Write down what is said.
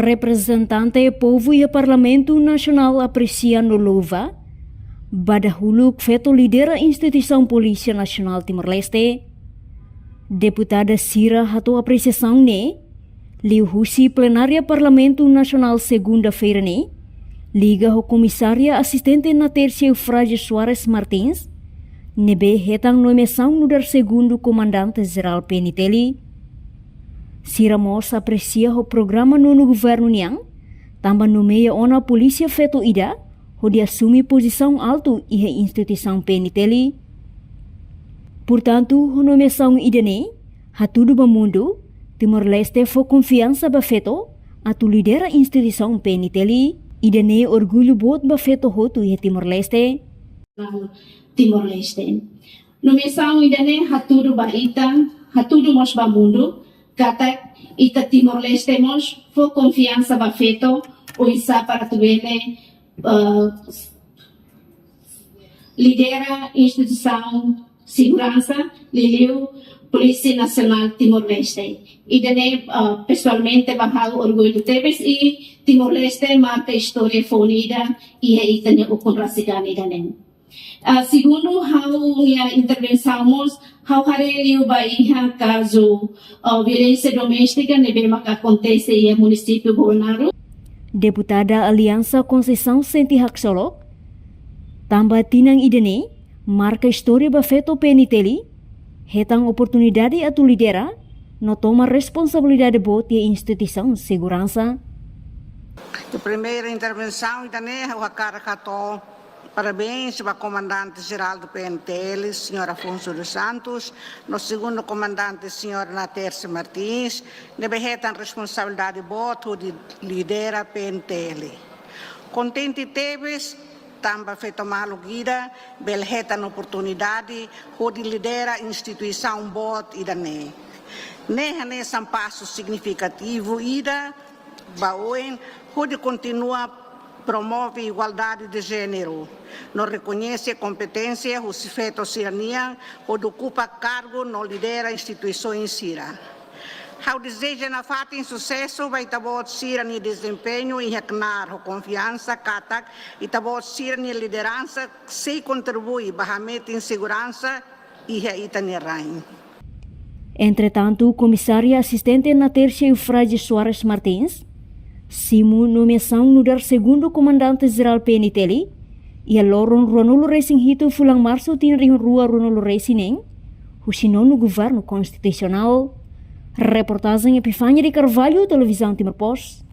Representante povo e Parlamento Nacional Apreciano Louva, badahuluk veto lidera Instituição Polícia Nacional Timor-Leste, Deputada Sira hato apreciação ne, liu husi plenária Parlamento Nacional segunda-feira ne, liga ao comissária assistente na terça Eufrásia Soares Martins, nebe hetang nomeação no dar segundo comandante-geral PNTL. Sira Mosa aprecia o programa no governo niang, tambah nomeia ona polícia feto ida, onde assume posição alto e a instituição PNTL. Portanto, a nomeação ida ne, hatudo bamundo, Timor-Leste foi confiança bafeto, atu lidera instituição PNTL, ida ne orgulho bot bafeto hotu e Timor-Leste. Timor-Leste. Nomeação ida ne hatudo baita, hatudo mos bamundo, kata ita Timor-Leste mos foi confiança bafeto, o isa para tuele lidera instituição segurança, liliu Polícia Nacional Timor-Leste. E dene pessoalmente bahal orgulho tebes e Timor-Leste marca história fonida e é itanya o konrasigani dene. Segundo how intervençamos, how hareliu baiha caso violência doméstica nebe maka acontece e município Bolnaro. Deputada Aliança Conceição Senti Haksolok, tambah tinang idene, marca história bafeto PNTL, hetang oportunidade atu lidera, no toma responsabilidade bot e instituição segurança. A primeira intervenção idane o Caracató. Parabéns para o comandante-geral do PNTL, Sr. Afonso dos Santos, no segundo comandante, Sr. Natércio Martins, nebehetan responsabilidade boto de lidera PNTL. Contente tebes, também feito malo guida, belhetan oportunidade, de lidera instituição bot ida ne. Nehane são passo significativo ida, baoen, de continua promove igualdade de gênero, não reconhece competência, o feito cidadania, ou ocupa cargo, não lidera instituições Sira. Ao deseja na fato em sucesso, vai tabot Sira no desempenho e recnar a confiança, katak, e tabot Sira na liderança, se contribui barramete em segurança e reitanierain. Entretanto, comissária assistente na terça Eufrásia Soares Martins, simu nomeação no dar segundo comandante-geral PNTL e a loron Ronaldo Racing Hito fulang março tinring rua Ronaldo Racing husinon no governo constitucional. Reportagem Epifânia de Carvalho, Televisão Timor Post.